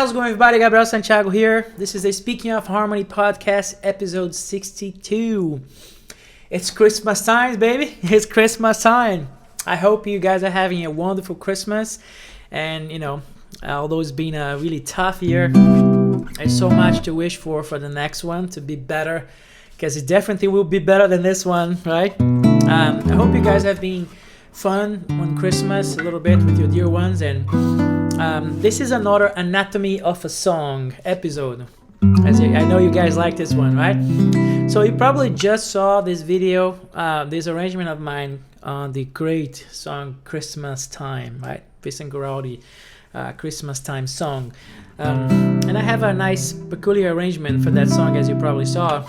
how's it going, everybody? Gabriel, Santiago here. This is a Speaking of Harmony podcast, episode 62. It's Christmas time, baby. It's Christmas time. I hope you guys are having a wonderful Christmas. And, although it's been a really tough year, there's so much to wish for the next one to be better, because it definitely will be better than this one, right? I hope you guys have been fun on Christmas a little bit with your dear ones, and this is another Anatomy of a Song episode. As I know you guys like this one, right? So you probably just saw this video, this arrangement of mine on the great song Christmas Time, right? Vince Guaraldi, Christmas Time song. And I have a nice peculiar arrangement for that song, as you probably saw.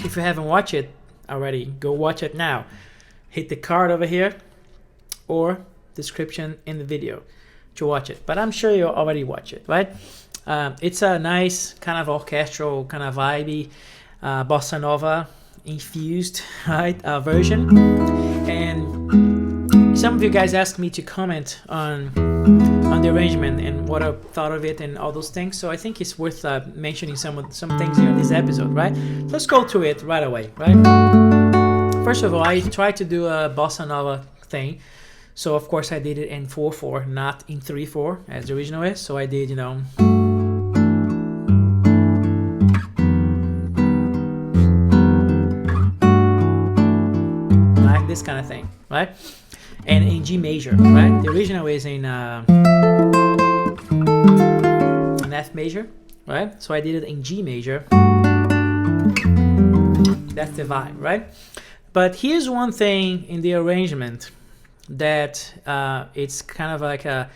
If you haven't watched it already, go watch it now. Hit the card over here or description in the video to watch it, but I'm sure you already watch it, right? It's a nice kind of orchestral, kind of vibey, bossa nova infused, right, version. And some of you guys asked me to comment on the arrangement and what I thought of it and all those things, so I think it's worth mentioning some things here in this episode, right? Let's go through it right away, right? First of all, I tried to do a bossa nova thing. So, of course, I did it in 4/4, not in 3/4, as the original is. So I did, like this kind of thing, right? And in G major, right? The original is in an F major, right? So I did it in G major. That's the vibe, right? But here's one thing in the arrangement that it's kind of like a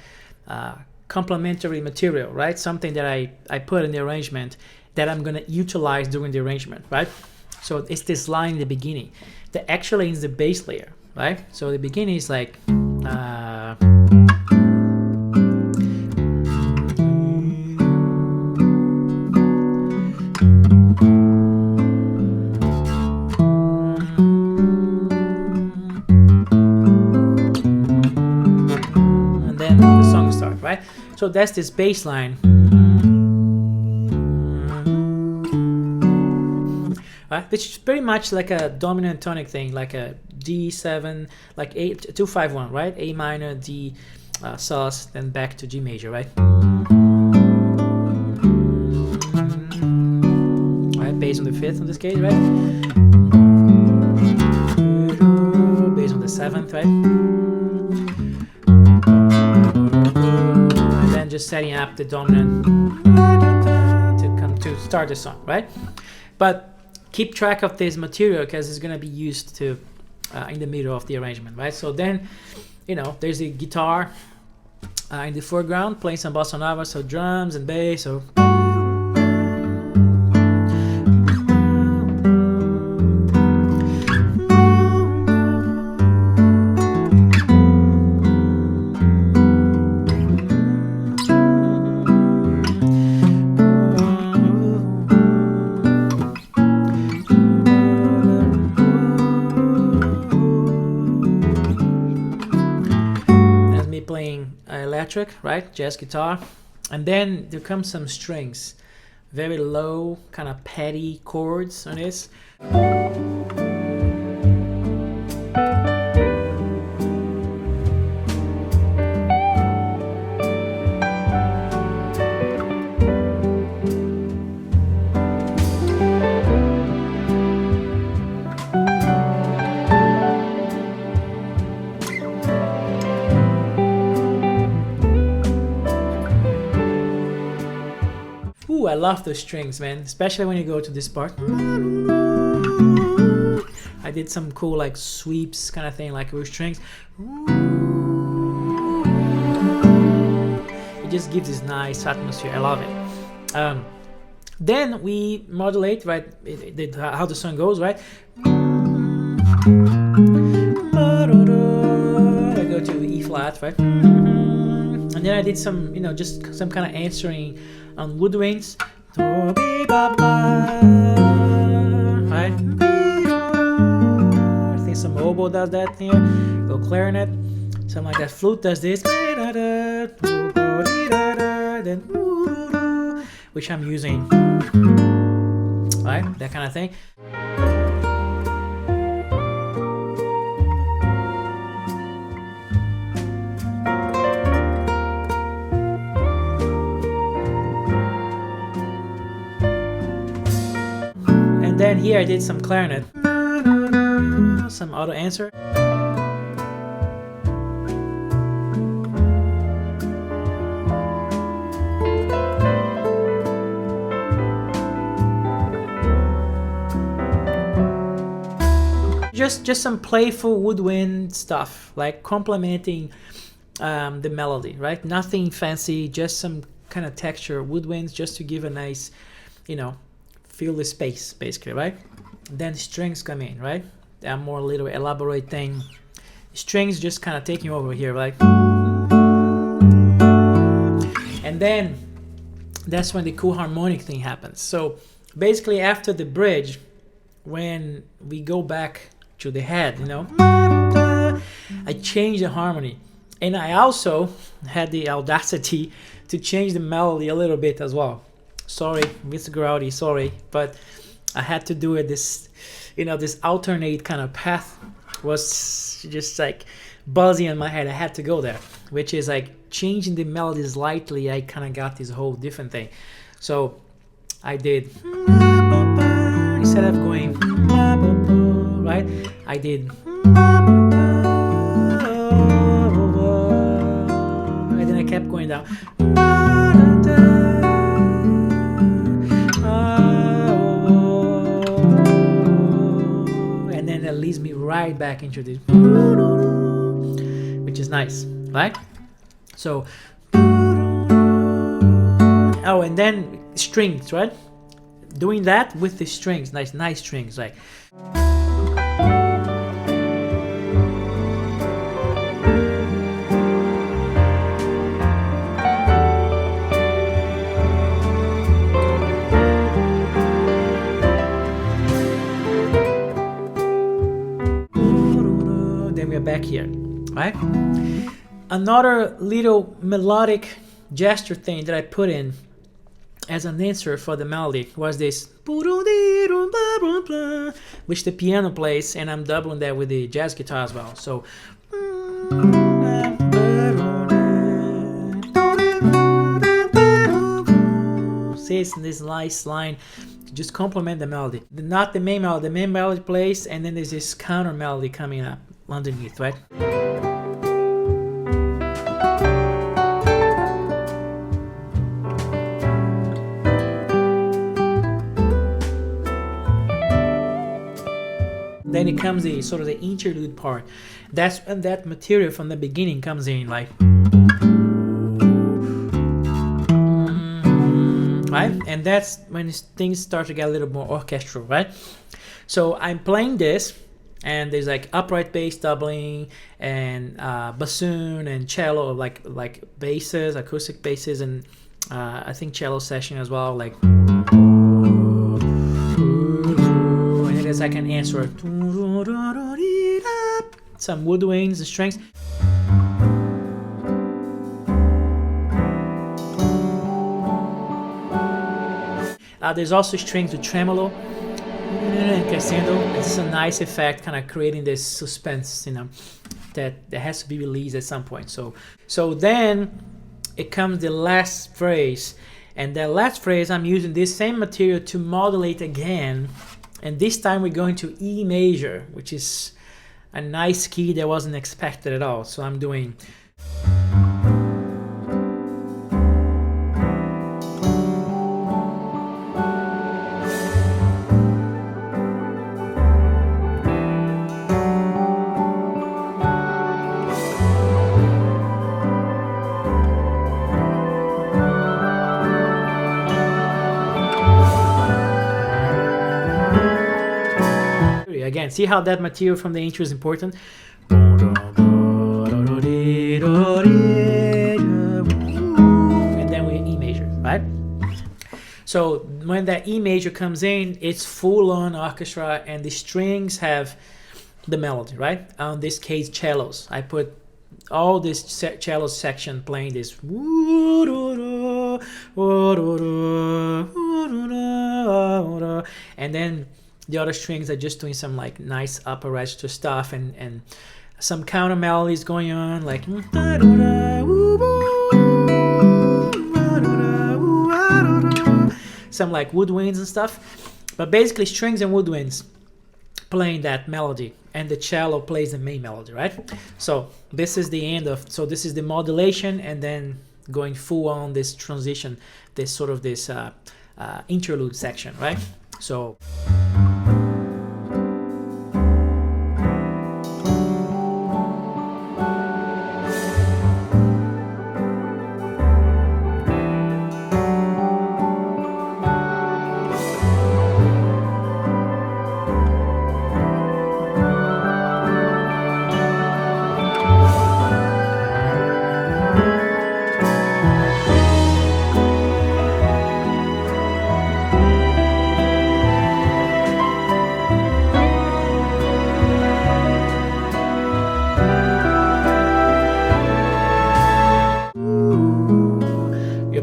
complementary material, right? Something that I put in the arrangement that I'm going to utilize during the arrangement, right? So it's this line in the beginning that actually is the bass layer, right? So the beginning is like right? So that's this bass line, right? Which is pretty much like a dominant tonic thing, like a D7, like 2-5-1, right? A minor, D, sus, then back to G major, right? Right, bass on the 5th in this case, right? Bass on the 7th, right? Just setting up the dominant to start the song, right? But keep track of this material because it's going to be used to in the middle of the arrangement, right? So then, there's the guitar in the foreground playing some bossa nova, so drums and bass, so. Playing electric, right, jazz guitar, and then there comes some strings, very low, kind of petty chords on this. Ooh, I love those strings, man, especially when you go to this part. I did some cool like sweeps kind of thing, like with strings. It just gives this nice atmosphere. I love it. Then we modulate, right, how the song goes, right? I go to E flat, right? And then I did some, just some kind of answering on woodwinds. Right? I think some oboe does that here. Go clarinet. Something like that. Flute does this. Then which I'm using, right? That kind of thing. And then here I did some clarinet, some auto answer. Just some playful woodwind stuff, like complementing the melody, right? Nothing fancy, just some kind of texture woodwinds, just to give a nice, feel the space, basically, right? Then strings come in, right? A more little elaborate thing. Strings just kind of taking over here, like. And then that's when the cool harmonic thing happens. So basically after the bridge, when we go back to the head, I changed the harmony, and I also had the audacity to change the melody a little bit as well. Sorry, Vince Guaraldi, sorry, but I had to do it. This alternate kind of path was just like buzzing in my head. I had to go there, which is like changing the melody slightly. I kind of got this whole different thing. So I did, instead of going, right, I did, and then I kept going down, and then that leads me right back into this, which is nice, right? So, oh, and then strings, right? Doing that with the strings, nice strings, like. Then we're back here, right? Another little melodic gesture thing that I put in as an answer for the melody was this, which the piano plays, and I'm doubling that with the jazz guitar as well. So see, it's this nice line to just complement the melody, not the main melody. The main melody plays, and then there's this counter melody coming up underneath, right? Then it comes the sort of the interlude part. That's when that material from the beginning comes in, like, right? And that's when things start to get a little more orchestral, right? So I'm playing this, and there's like upright bass doubling, and bassoon and cello, like basses, acoustic basses, and I think cello session as well, like. I can answer some woodwinds and strings. There's also strings with tremolo and crescendo. It's a nice effect, kind of creating this suspense, that has to be released at some point. So then it comes the last phrase, and that last phrase I'm using this same material to modulate again. And this time we're going to E major, which is a nice key that wasn't expected at all. So I'm doing. Again, see how that material from the intro is important? And then we E major, right? So when that E major comes in, it's full-on orchestra, and the strings have the melody, right? In this case, cellos. I put all this cello section playing this, and then the other strings are just doing some like nice upper register stuff and some counter melodies going on, like some like woodwinds and stuff, but basically strings and woodwinds playing that melody, and the cello plays the main melody, right? So this is the end of, so this is the modulation, and then going full on this transition, this sort of this interlude section, right? So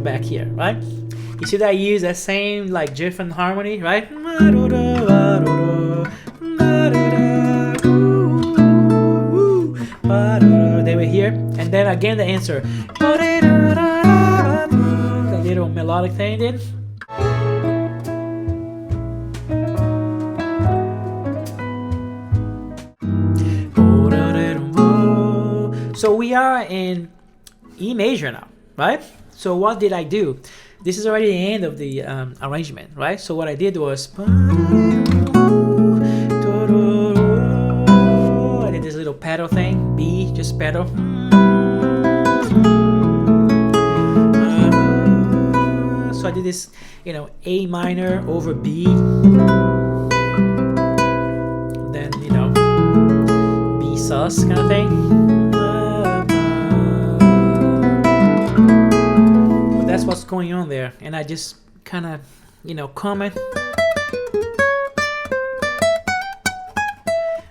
back here, right? You see that I use that same like different harmony, right? They were here, and then again the answer, the little melodic thing did. So we are in E major now, right? So what did I do? This is already the end of the arrangement, right? So what I did was I did this little pedal thing, B, just pedal. So I did this, you know, A minor over B, then, you know, B sus kind of thing. That's what's going on there, and I just kind of, you know, comment.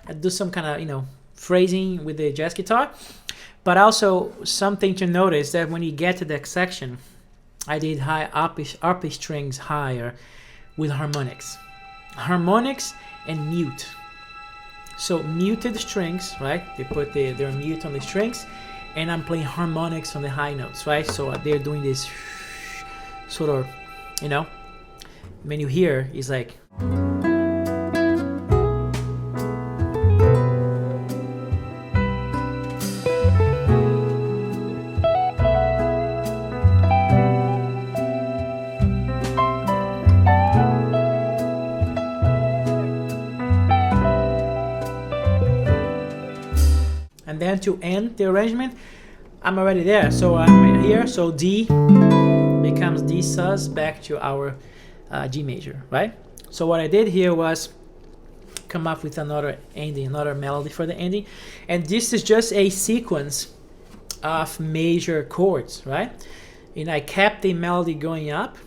I do some kind of, you know, phrasing with the jazz guitar, but also something to notice that when you get to that section, I did high arpe strings higher with harmonics and mute. So muted strings, right? They put their mute on the strings, and I'm playing harmonics on the high notes, right? So they're doing this sort of, you know, when you hear, it's like. And then to end the arrangement, I'm already there. So I'm here, so D becomes D sus back to our G major, right? So what I did here was come up with another ending, another melody for the ending. And this is just a sequence of major chords, right? And I kept the melody going up,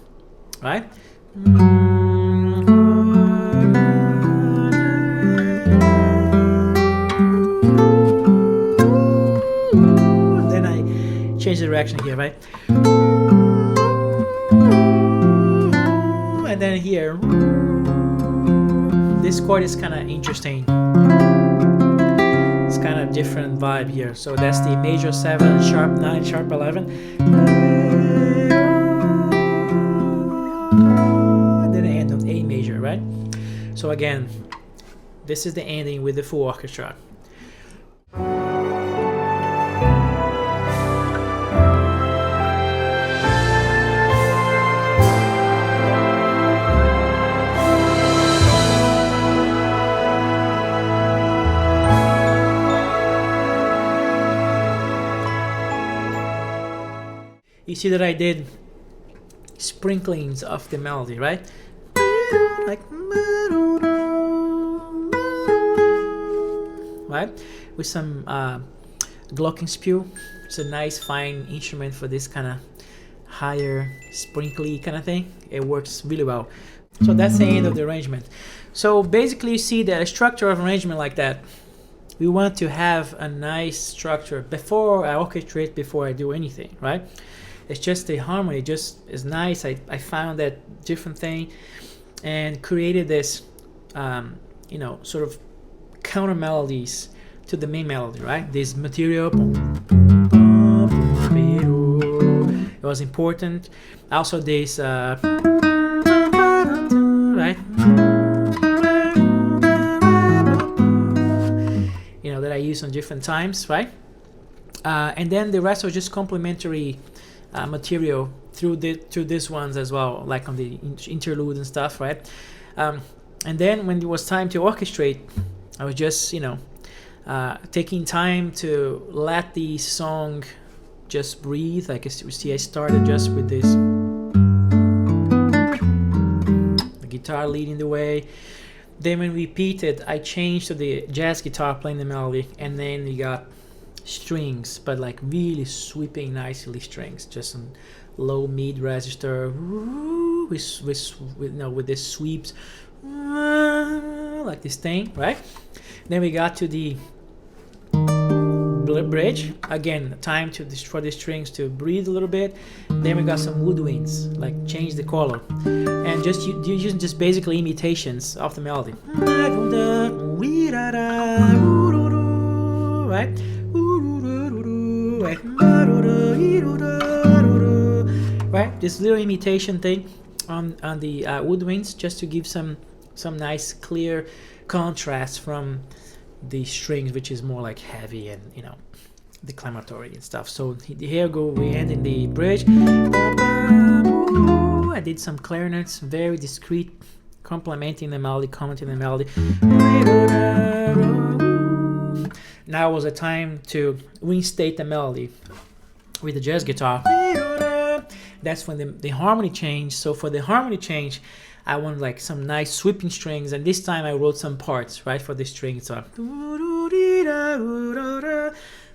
right? Then I change the direction here, right? And then here, this chord is kind of interesting. It's kind of different vibe here. So that's the major 7, sharp 9, sharp 11. And then the end of A major, right? So again, this is the ending with the full orchestra. You see that I did sprinklings of the melody, right? Like, right? With some glockenspiel. It's a nice fine instrument for this kind of higher sprinkly kind of thing. It works really well. So that's the end of the arrangement. So basically you see that a structure of arrangement like that, we want to have a nice structure before I orchestrate, before I do anything, right? it's just the harmony just is nice. I found that different thing and created this sort of counter melodies to the main melody, right? This material, it was important. Also this right, that I use on different times, right? And then the rest was just complementary material through these ones as well, like on the interlude and stuff, right? And then when it was time to orchestrate, I was just taking time to let the song just breathe. Like you see, I started just with this, the guitar leading the way. Then when we repeated, I changed to the jazz guitar playing the melody, and then we got strings, but like really sweeping nicely strings, just some low mid register with this sweeps like this thing, right? Then we got to the bridge again, time for the strings to breathe a little bit. Then we got some woodwinds, like change the color, and just using just basically imitations of the melody, right? Right, this little imitation thing on the woodwinds, just to give some nice clear contrast from the strings, which is more like heavy and declamatory and stuff. So here we end in the bridge. I did some clarinets, very discreet, complementing the melody, commenting the melody. Now was the time to reinstate the melody with the jazz guitar. That's when the harmony changed. So for the harmony change, I wanted like some nice sweeping strings, and this time I wrote some parts, right, for the strings, so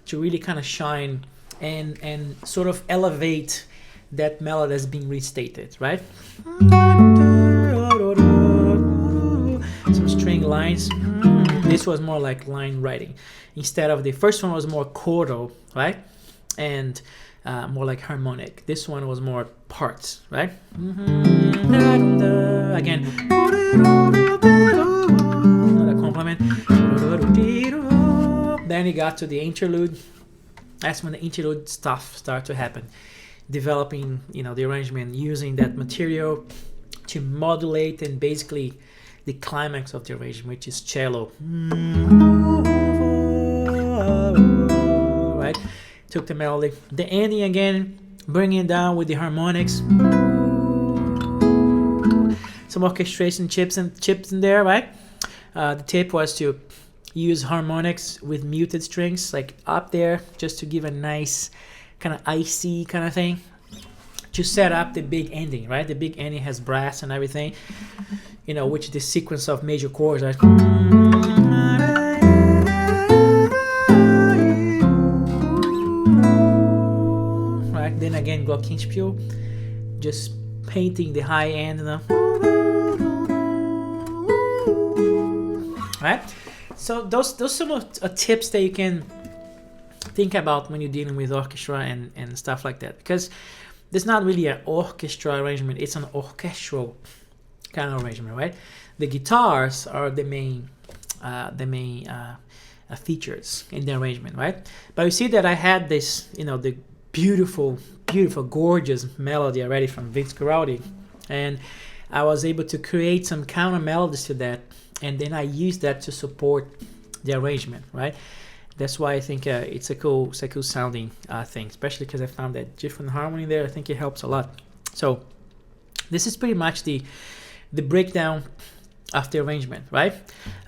to really kind of shine and sort of elevate that melody that's being restated, right? Some string lines. This was more like line writing. Instead of the first one was more chordal, right? And more like harmonic. This one was more parts, right? Again, another complement. Then you got to the interlude. That's when the interlude stuff started to happen. Developing, the arrangement, using that material to modulate and basically the climax of the arrangement, which is cello. Right? Took the melody. The ending again, bringing it down with the harmonics. Some orchestration chips in there, right? The tip was to use harmonics with muted strings, like up there, just to give a nice kind of icy kind of thing, to set up the big ending, right? The big ending has brass and everything, which is the sequence of major chords, right? Right. Then again, Glockenspiel, just painting the high end, right? So those some of tips that you can think about when you're dealing with orchestra and stuff like that, because there's not really an orchestra arrangement, it's an orchestral kind of arrangement, right? The guitars are the main features in the arrangement, right? But you see that I had this, the beautiful, gorgeous melody already from Vince Guaraldi, and I was able to create some counter melodies to that, and then I used that to support the arrangement, right? That's why I think it's a cool sounding thing, especially because I found that different harmony there. I think it helps a lot. So this is pretty much the breakdown of the arrangement, right?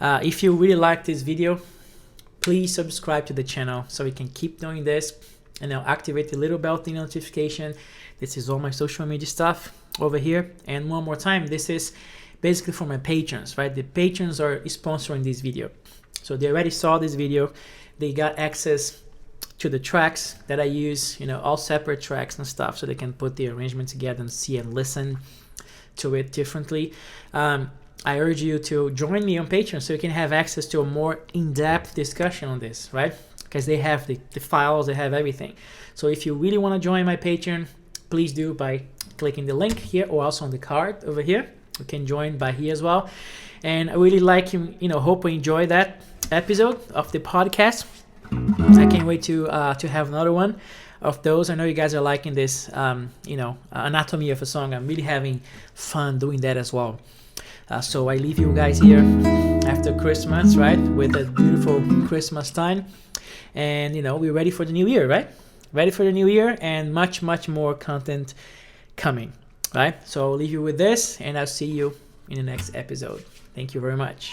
If you really like this video, please subscribe to the channel so we can keep doing this, and I'll activate the little bell thing notification. This is all my social media stuff over here. And one more time, this is basically for my patrons, right? The patrons are sponsoring this video, so they already saw this video. They got access to the tracks that I use, all separate tracks and stuff, so they can put the arrangement together and see and listen to it differently. I urge you to join me on Patreon so you can have access to a more in-depth discussion on this, right? Because they have the files, they have everything. So if you really want to join my Patreon, please do by clicking the link here or also on the card over here. You can join by here as well. And I really hope you enjoy that episode of the podcast. I can't wait to have another one of those. I know you guys are liking this, anatomy of a song. I'm really having fun doing that as well. So I leave you guys here after Christmas, right, with a beautiful Christmas time. And, we're ready for the new year, right? Ready for the new year and much, much more content coming, right? So I'll leave you with this, and I'll see you in the next episode. Thank you very much.